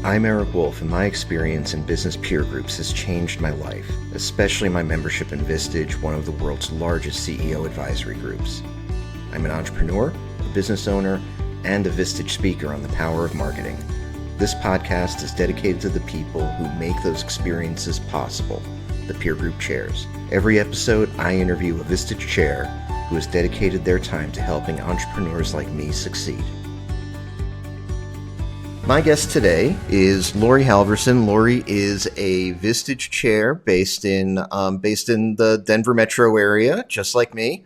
I'm Eric Wolf, and my experience in business peer groups has changed my life, especially my membership in Vistage, one of the world's largest CEO advisory groups. I'm an entrepreneur, a business owner, and a Vistage speaker on the power of marketing. This podcast is dedicated to the people who make those experiences possible, the peer group chairs. Every episode, I interview a Vistage chair who has dedicated their time to helping entrepreneurs like me succeed. My guest today is Lori Halverson. Lori is a Vistage chair based in the Denver metro area, just like me.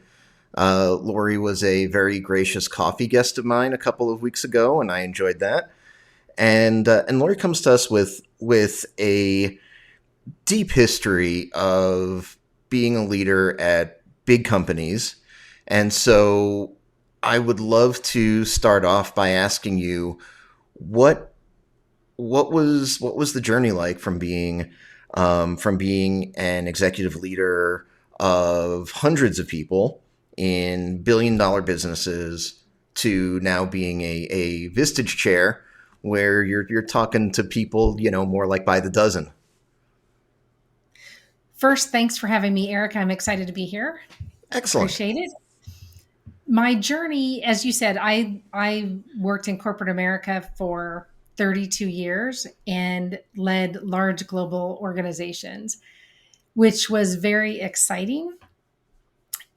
Lori was a very gracious coffee guest of mine a couple of weeks ago, and I enjoyed that. And Lori comes to us with a deep history of being a leader at big companies. And so I would love to start off by asking you, what was the journey like from being an executive leader of hundreds of people in billion-dollar businesses to now being a Vistage chair where you're talking to people, more like by the dozen? First, thanks for having me, Eric. I'm excited to be here. Excellent. Appreciate it. My journey, as you said, I worked in corporate America for 32 years and led large global organizations, which was very exciting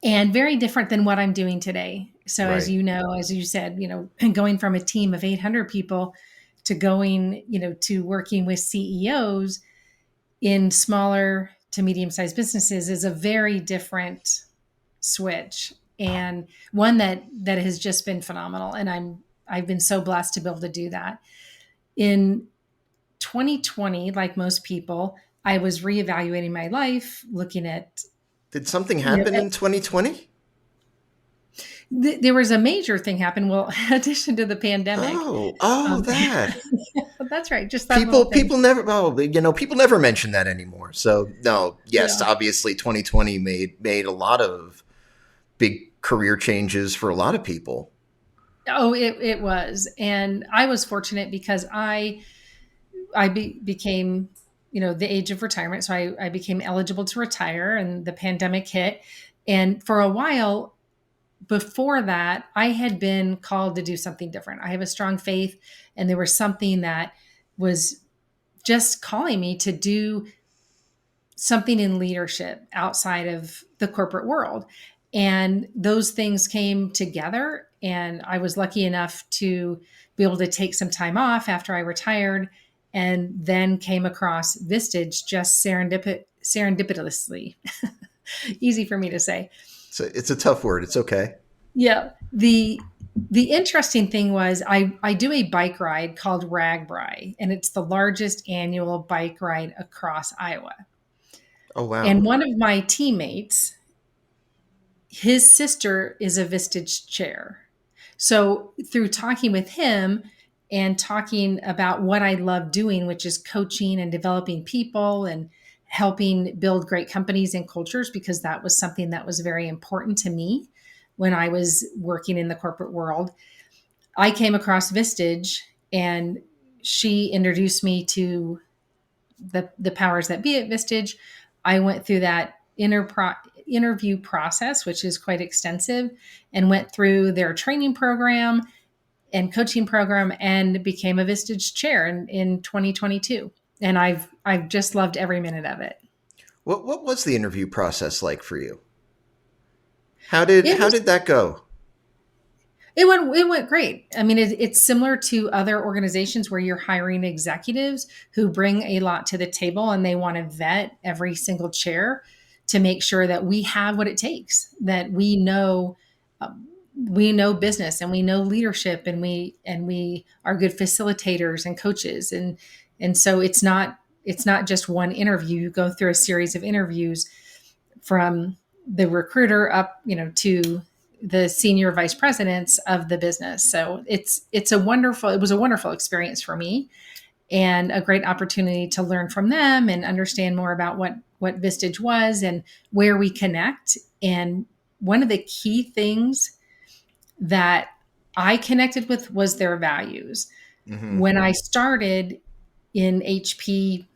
and very different than what I'm doing today. So Right. as you know, as you said, going from a team of 800 people to going, to working with CEOs in smaller to medium-sized businesses is a very different switch, and one that has just been phenomenal. And I've been so blessed to be able to do that. In 2020, like most people, I was reevaluating my life, looking at, Did something happen in 2020? There was a major thing happen. Well, in addition to the pandemic. That. That's right. Just that little thing. People never mention that anymore. So no, yes, Yeah. obviously 2020 made a lot of big career changes for a lot of people. Oh, it was. And I was fortunate because I became, the age of retirement. So I became eligible to retire, and the pandemic hit. And for a while before that, I had been called to do something different. I have a strong faith, and there was something that was just calling me to do something in leadership outside of the corporate world. And those things came together, and I was lucky enough to be able to take some time off after I retired, and then came across Vistage just serendipitously. Easy for me to say. So it's a tough word. It's okay. Yeah. The interesting thing was I do a bike ride called Ragbri, and it's the largest annual bike ride across Iowa. Oh, wow. And one of my teammates, his sister is a Vistage chair. So through talking with him and talking about what I love doing, which is coaching and developing people and helping build great companies and cultures, because that was something that was very important to me when I was working in the corporate world, I came across Vistage, and she introduced me to the powers that be at Vistage. I went through that interview process, which is quite extensive, and went through their training program and coaching program, and became a Vistage chair in 2022. And I've just loved every minute of it. What was the interview process like for you? How did that go? It went great. I mean, it's similar to other organizations where you're hiring executives who bring a lot to the table, and they want to vet every single chair to make sure that we have what it takes, that we know business, and we know leadership, and we are good facilitators and coaches, and so it's not just one interview. You go through a series of interviews from the recruiter up, to the senior vice presidents of the business. So it was a wonderful experience for me, and a great opportunity to learn from them and understand more about what Vistage was and where we connect. And one of the key things that I connected with was their values. Mm-hmm. When I started, in HP,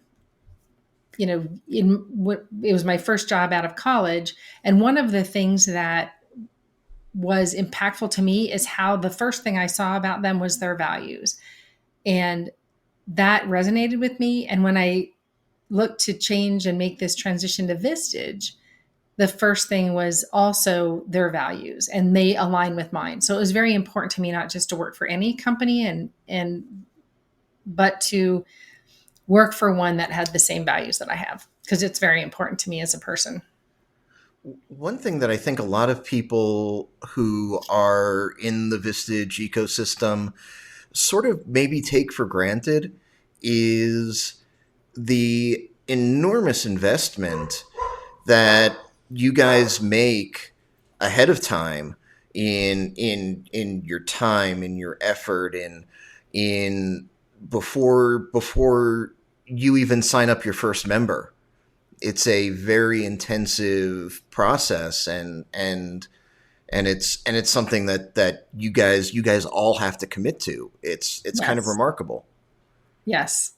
in what it was my first job out of college. And one of the things that was impactful to me is how the first thing I saw about them was their values. And that resonated with me. And when I looked to change and make this transition to Vistage, the first thing was also their values, and they align with mine. So it was very important to me not just to work for any company but to work for one that had the same values that I have, because it's very important to me as a person. One thing that I think a lot of people who are in the Vistage ecosystem sort of maybe take for granted is the enormous investment that you guys make ahead of time in your time, in your effort, in before you even sign up your first member. It's a very intensive process, and it's something that you guys all have to commit to. It's kind of Yes. remarkable. Yes.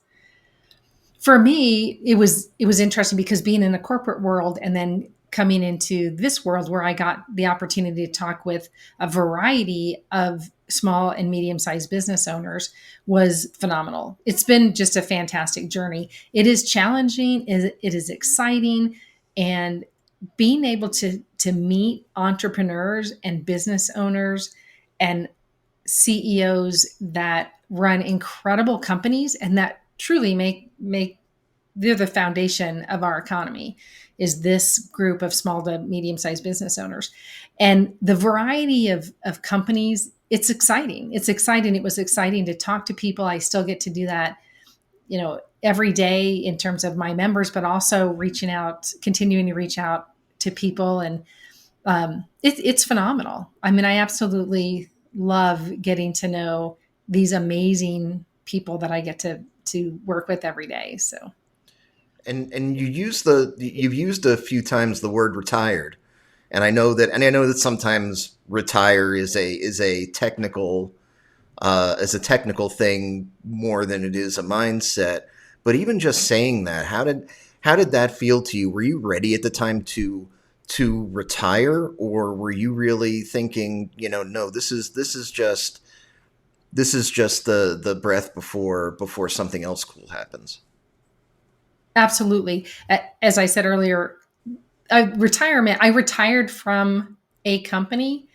For me, it was interesting because being in the corporate world and then coming into this world where I got the opportunity to talk with a variety of small and medium sized business owners was phenomenal. It's been just a fantastic journey. It is challenging, it is exciting, and being able to meet entrepreneurs and business owners and CEOs that run incredible companies and that truly make they're the foundation of our economy, is this group of small to medium sized business owners. And the variety of companies, it's exciting. It's exciting. It was exciting to talk to people. I still get to do that, every day in terms of my members, but also continuing to reach out to people. And it's phenomenal. I mean, I absolutely love getting to know these amazing people that I get to work with every day. So And you've used a few times the word retired, and I know that sometimes retire is a technical thing more than it is a mindset. But even just saying that, how did that feel to you? Were you ready at the time to retire, or were you really thinking, no, this is just the breath before something else cool happens? absolutely. As I said earlier, I retired from a company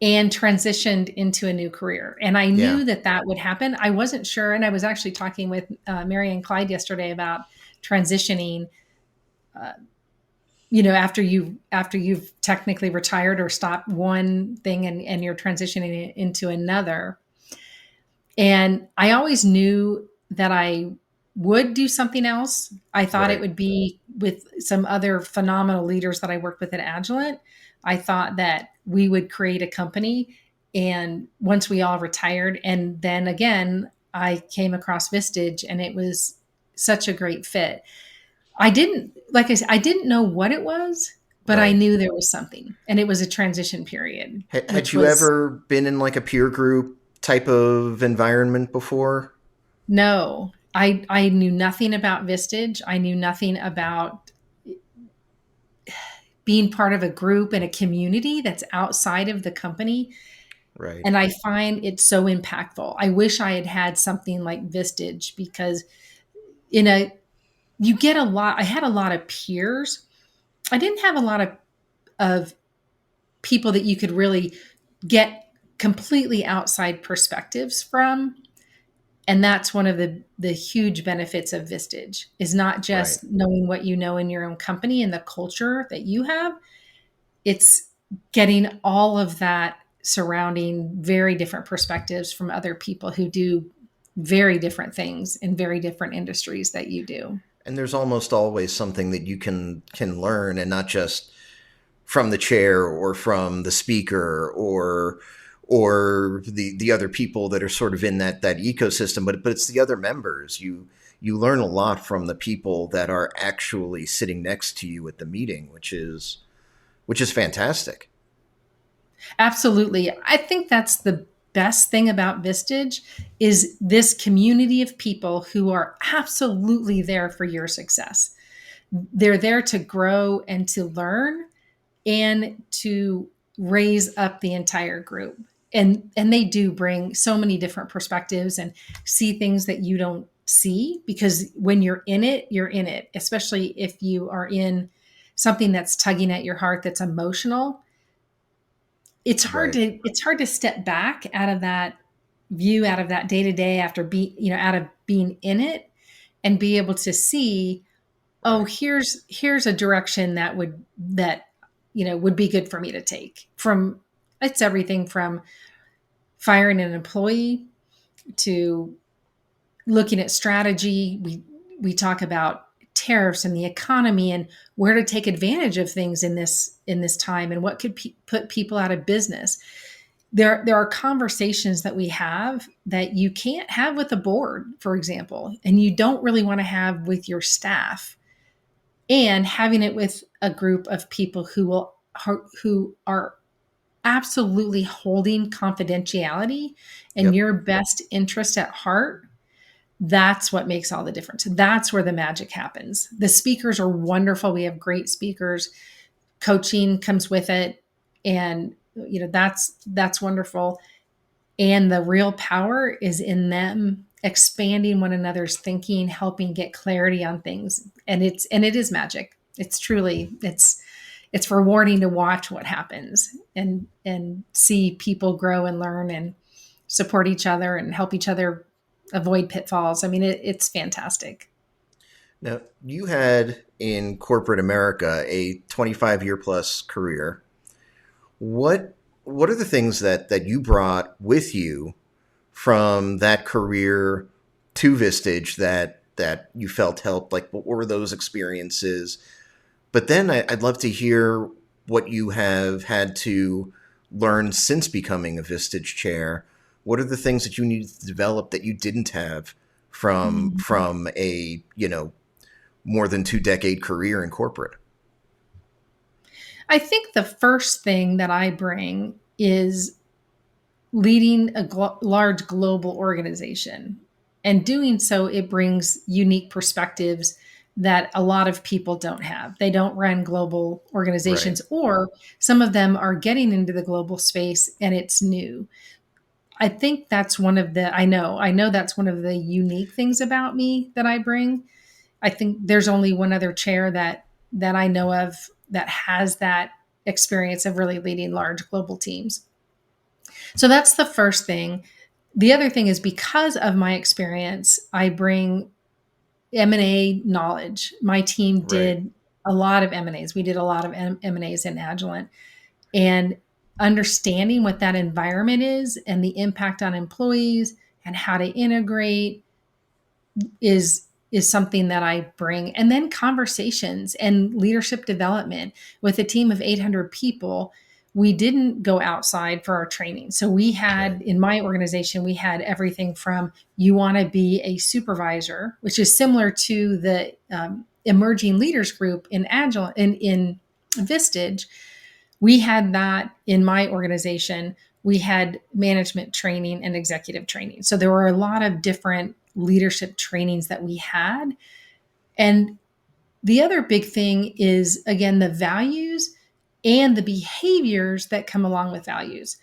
and transitioned into a new career. And I Yeah, knew that that would happen. I wasn't sure. And I was actually talking with Mary and Clyde yesterday about transitioning, uh, after you've technically retired or stopped one thing and you're transitioning into another. And I always knew that I would do something else. I thought it right. would be with some other phenomenal leaders that I worked with at Agilent. I thought that we would create a company. And once we all retired, and then again, I came across Vistage and it was such a great fit. Like I said, I didn't know what it was, but I Right. knew there was something. And it was a transition period, Had which you was ever been in like a peer group type of environment before? no, I knew nothing about Vistage. I knew nothing about being part of a group and a community that's outside of the company. Right. And I find it so impactful. I wish I had had something like Vistage because in a you get a lot. I had a lot of peers. I didn't have a lot of people that you could really get completely outside perspectives from. And that's one of the huge benefits of Vistage, is not Right. just knowing what you know in your own company and the culture that you have. It's getting all of that surrounding very different perspectives from other people who do very different things in very different industries that you do. And there's almost always something that you can learn, and not just from the chair or from the speaker or the other people that are sort of in that ecosystem, but it's the other members. You learn a lot from the people that are actually sitting next to you at the meeting, which is fantastic. Absolutely. I think that's the best thing about Vistage is this community of people who are absolutely there for your success. They're there to grow and to learn and to raise up the entire group. And they do bring so many different perspectives and see things that you don't see, because when you're in it, you're in it, especially if you are in something that's tugging at your heart, that's emotional. Right. It's hard to step back out of that view, out of that day to day, after out of being in it, and be able to see, oh, Right. here's a direction that would be good for me to take. From It's everything from firing an employee to looking at strategy. We talk about tariffs and the economy and where to take advantage of things in this time, and what could put people out of business. There are conversations that we have that you can't have with a board, for example, and you don't really want to have with your staff. And having it with a group of people who are absolutely holding confidentiality and Yep. your best interest at heart, that's what makes all the difference. That's where the magic happens. The speakers are wonderful. We have great speakers. Coaching comes with it, and that's wonderful. And the real power is in them expanding one another's thinking, helping get clarity on things. And it is magic. It's rewarding to watch what happens, and see people grow and learn and support each other and help each other avoid pitfalls. I mean, it's fantastic. Now, you had in corporate America a 25-year plus career. What what are the things that you brought with you from that career to Vistage that you felt helped? Like, what were those experiences? But then I'd love to hear what you have had to learn since becoming a Vistage chair. What are the things that you needed to develop that you didn't have Mhm. from a more than 2 decade career in corporate? I think the first thing that I bring is leading a large global organization. And doing so, it brings unique perspectives that a lot of people don't have. They don't run global Right. organizations, or some of them are getting into the global space and it's new. I think that's one of the, I know that's one of the unique things about me that I bring. I think there's only one other chair that I know of that has that experience of really leading large global teams. So that's the first thing. The other thing is, because of my experience, I bring M&A knowledge. My team Right. did a lot of M&As. We did a lot of M&As in Agilent, and understanding what that environment is and the impact on employees and how to integrate is something that I bring. And then conversations and leadership development with a team of 800 people. We didn't go outside for our training. So we Right. had, in my organization, we had everything from, you want to be a supervisor, which is similar to the emerging leaders group in Agile in Vistage. We had that in my organization. We had management training and executive training. So there were a lot of different leadership trainings that we had. And the other big thing is, again, the values and the behaviors that come along with values.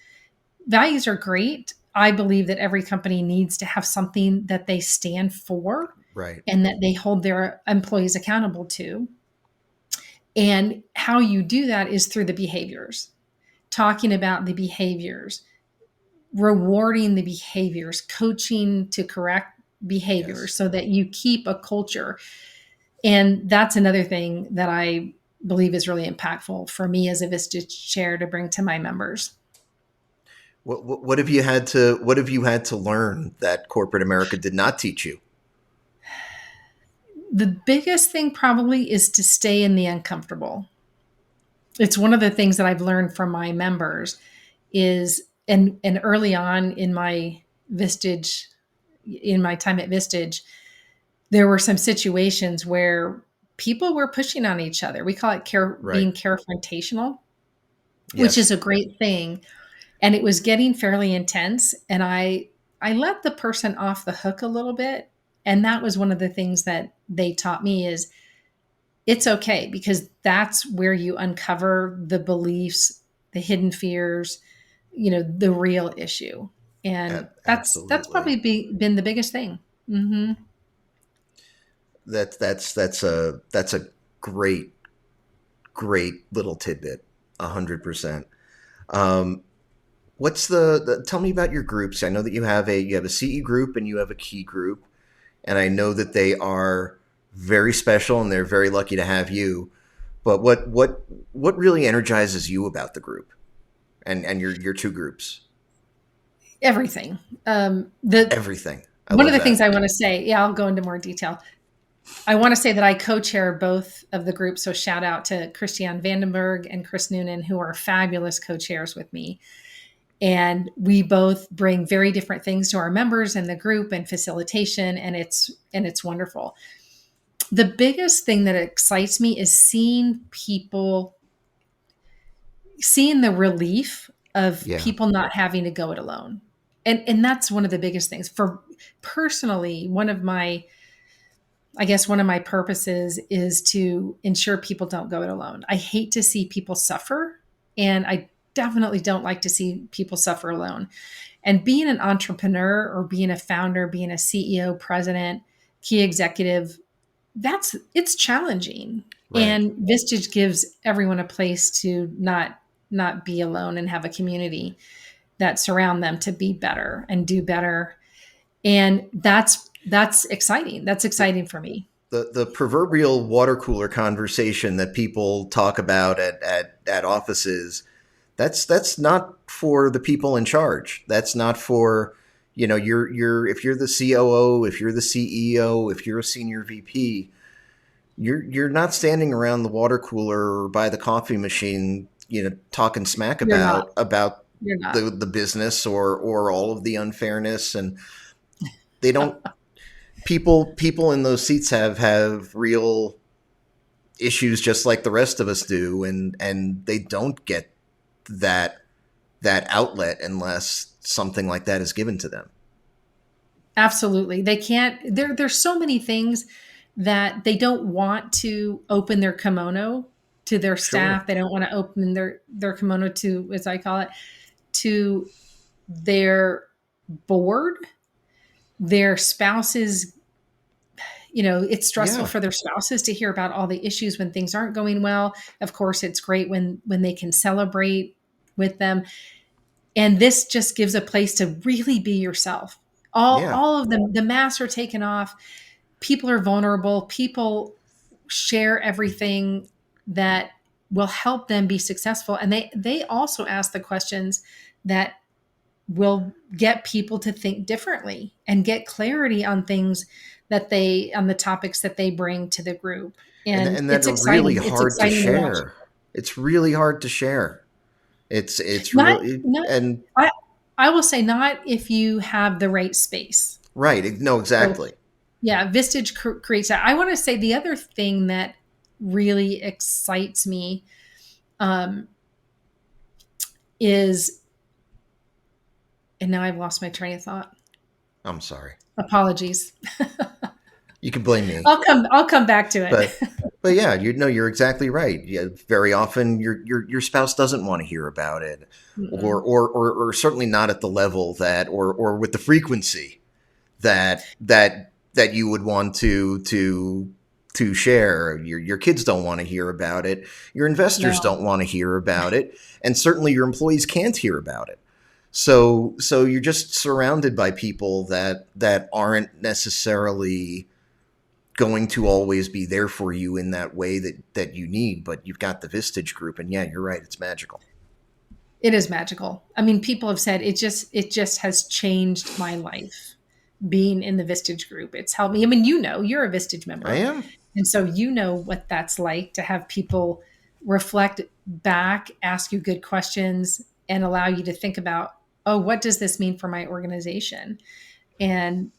Values are great. I believe that every company needs to have something that they stand for Right. and that they hold their employees accountable to. And how you do that is through the behaviors, talking about the behaviors, rewarding the behaviors, coaching to correct behaviors Yes. so that you keep a culture. And that's another thing that I believe is really impactful for me as a Vistage chair to bring to my members. What have you had to learn that corporate America did not teach you? The biggest thing probably is to stay in the uncomfortable. It's one of the things that I've learned from my members is, and early on in my Vistage, in my time at Vistage, there were some situations where people were pushing on each other. We call it Right. being confrontational, which Yes. is a great thing. and it was getting fairly intense. And I let the person off the hook a little bit. And that was one of the things that they taught me is it's okay, because that's where you uncover the beliefs, the hidden fears, the real issue. And that's Absolutely. probably been the biggest thing. Hmm. That's a great little tidbit. 100%. Um, what's tell me about your groups? I know that you have a CE group and you have a key group, and I know that they are very special and they're very lucky to have you. But what really energizes you about the group and your two groups? Everything. The Everything. I One of love the things that. I want to say, yeah, I'll go into more detail. I want to say that I co-chair both of the groups. So shout out to Christiane Vandenberg and Chris Noonan, who are fabulous co-chairs with me. And we both bring very different things to our members and the group and facilitation. And it's wonderful. The biggest thing that excites me is seeing the relief of Yeah. people not having to go it alone. And that's one of the biggest things for personally. One of my purposes is to ensure people don't go it alone. I hate to see people suffer, and I definitely don't like to see people suffer alone. And being an entrepreneur or being a founder, being a CEO, president, key executive, it's challenging. Right. And Vistage gives everyone a place to not be alone and have a community that surround them to be better and do better. And that's exciting. That's exciting for me. The proverbial water cooler conversation that people talk about at offices, that's not for the people in charge. That's not for, you're if you're the COO, if you're the CEO, if you're a senior VP, you're not standing around the water cooler or by the coffee machine, talking smack You're not. about You're not. the business or all of the unfairness. And they don't people in those seats have real issues just like the rest of us do, and they don't get that outlet unless something like that is given to them. Absolutely. They can't there's so many things that they don't want to open their kimono to their Sure. staff. They don't want to open their kimono to, as I call it, to their board, their spouses. It's stressful Yeah. for their spouses to hear about all the issues when things aren't going well. Of course, it's great when they can celebrate with them. And this just gives a place to really be yourself. all Yeah. all of them, the masks are taken off. People are vulnerable. People share everything that will help them be successful, and they also ask the questions that will get people to think differently and get clarity on things on the topics that they bring to the group. And And that it's are really exciting. It's hard to exciting to watch. share. It's really hard to share. It's Not really not and I I will say not if you have the right space. right. No, So exactly. yeah, Vistage creates that. I want to say the other thing that really excites me um, is, and now I've lost my train of thought. I'm sorry. Apologies. You can blame me. I'll come back to it. But yeah, you're exactly right. Yeah, very often your spouse doesn't want to hear about it, Mm-mm. or certainly not at the level that or with the frequency that you would want to share. Your kids don't want to hear about it. Your investors No, don't want to hear about it, and certainly your employees can't hear about it. So you're just surrounded by people that aren't necessarily going to always be there for you in that way that you need. But you've got the Vistage group, and yeah, you're right, it's magical. it is magical. I mean, people have said it just has changed my life being in the Vistage group. It's helped me. I mean, you're a Vistage I member. am. And so you know what that's like to have people reflect back, ask you good questions, and allow you to think about, oh, what does this mean for my organization? And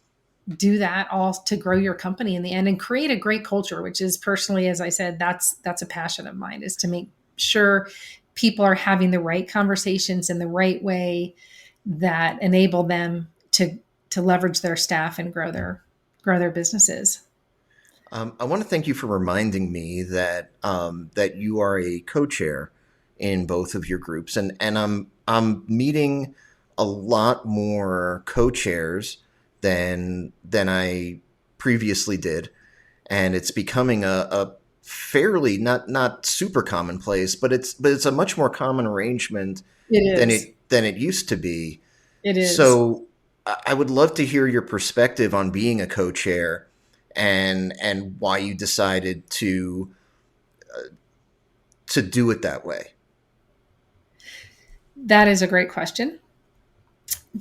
do that all to grow your company in the end and create a great culture, which is personally, as I said, that's a passion of mine, is to make sure people are having the right conversations in the right way that enable them to leverage their staff and grow their businesses. I want to thank you for reminding me that that you are a co-chair in both of your groups, and I'm meeting a lot more co-chairs than I previously did, and it's becoming a fairly not super commonplace, but it's a much more common arrangement It is. than it used to be. It is. So I would love to hear your perspective on being a co-chair and why you decided to do it that way. That is a great question.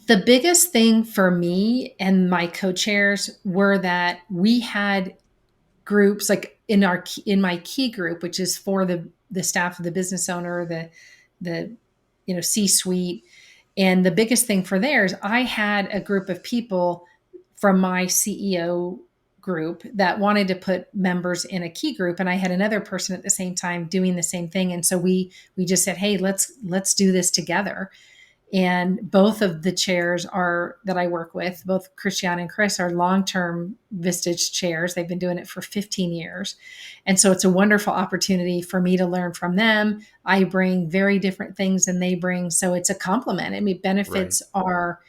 The biggest thing for me and my co-chairs were that we had groups like in my key group, which is for the staff of the business owner, the C-suite. And the biggest thing for theirs, I had a group of people from my CEO group that wanted to put members in a key group, and I had another person at the same time doing the same thing. And so we just said, hey, let's do this together. And both of the chairs are that I work with, both Christiane and Chris, are long-term Vistage chairs. They've been doing it for 15 years. And so it's a wonderful opportunity for me to learn from them. I bring very different things than they bring. So it's a compliment. I mean, Right. benefits our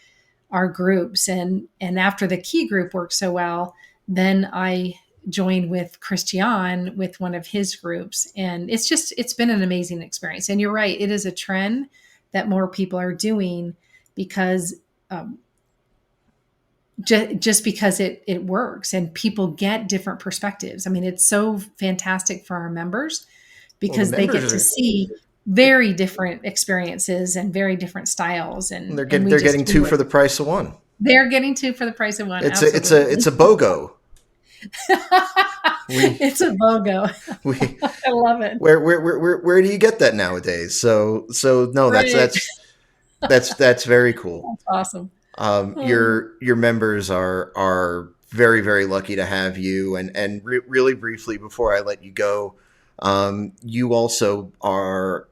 groups. And after the key group worked so well, then I joined with Christian with one of his groups. And it's been an amazing experience. And you're right, it is a trend that more people are doing because just because it works and people get different perspectives. I mean, it's so fantastic for our members Well, the because they get members to are see very different experiences and very different styles. And they're getting two for the price of one. they're getting two for the price of one. It's a Absolutely. BOGO. We It's a BOGO. we I love it. where do you get that nowadays? So no, Right. that's very cool. That's awesome. Your members are very very lucky to have you, and really briefly before I let you go, you also are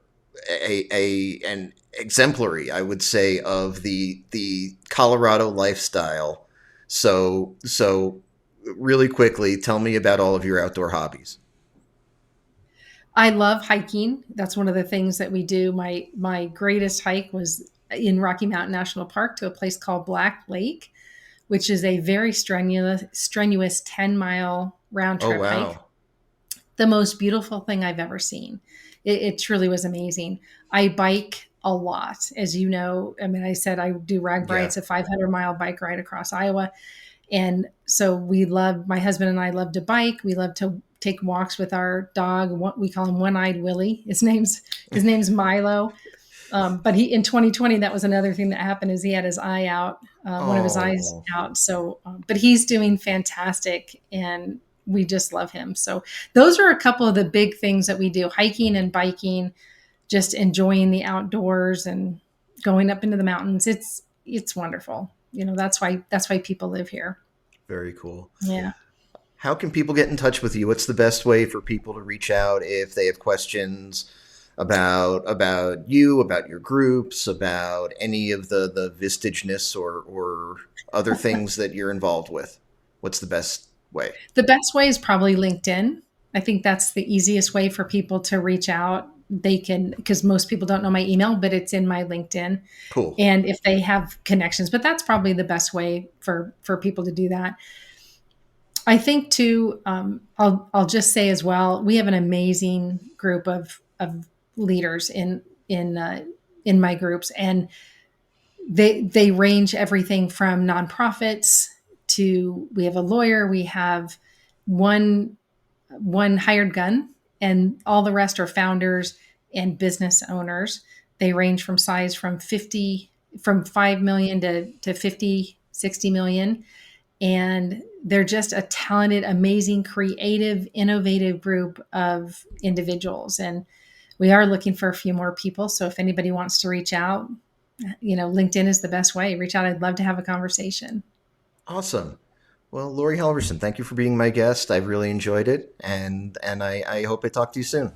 an exemplary, I would say, of the Colorado lifestyle. So really quickly, tell me about all of your outdoor hobbies. I love hiking. That's one of the things that we do. My greatest hike was in Rocky Mountain National Park to a place called Black Lake, which is a very strenuous 10-mile round Oh trip hike. wow, The most beautiful thing I've ever seen. It truly was amazing. I bike a lot, as you know. I mean, I said I do Ragbri. yeah. It's a 500-mile bike ride across Iowa. And so my husband and I love to bike. We love to take walks with our dog. We call him One-Eyed Willie. His name's Milo. But in 2020, that was another thing that happened is he had his eye out, one of his eyes Oh, out. So, but he's doing fantastic and we just love him. So those are a couple of the big things that we do: hiking and biking, just enjoying the outdoors and going up into the mountains. It's wonderful. That's why people live here. very cool. Yeah. How can people get in touch with you? What's the best way for people to reach out if they have questions about you, about your groups, about any of the vistageness or other things that you're involved with? What's the best way? The best way is probably LinkedIn. I think that's the easiest way for people to reach out. They can, because most people don't know my email, but it's in my LinkedIn. Cool. And if they have connections, but that's probably the best way for people to do that. I think too. I'll just say as well, we have an amazing group of leaders in my groups, and they range everything from nonprofits to we have a lawyer, we have one hired gun, and all the rest are founders and business owners. They range from size from 5 million to 50, 60 million. And they're just a talented, amazing, creative, innovative group of individuals. And we are looking for a few more people. So if anybody wants to reach out, LinkedIn is the best way. Reach out. I'd love to have a conversation. Awesome. Well, Lori Halverson, thank you for being my guest. I've really enjoyed it, and I hope I talk to you soon.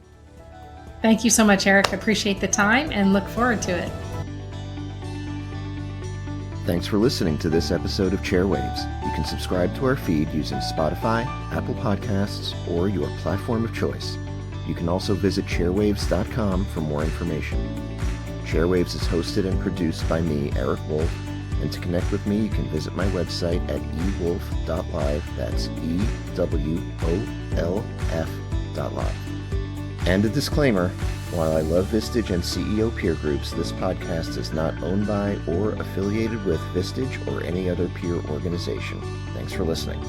Thank you so much, Eric. I appreciate the time and look forward to it. Thanks for listening to this episode of Chairwaves. You can subscribe to our feed using Spotify, Apple Podcasts, or your platform of choice. You can also visit chairwaves.com for more information. Chairwaves is hosted and produced by me, Eric Wolf, and to connect with me, you can visit my website at ewolf.live. That's EWOLF.live. And a disclaimer, while I love Vistage and CEO peer groups, this podcast is not owned by or affiliated with Vistage or any other peer organization. Thanks for listening.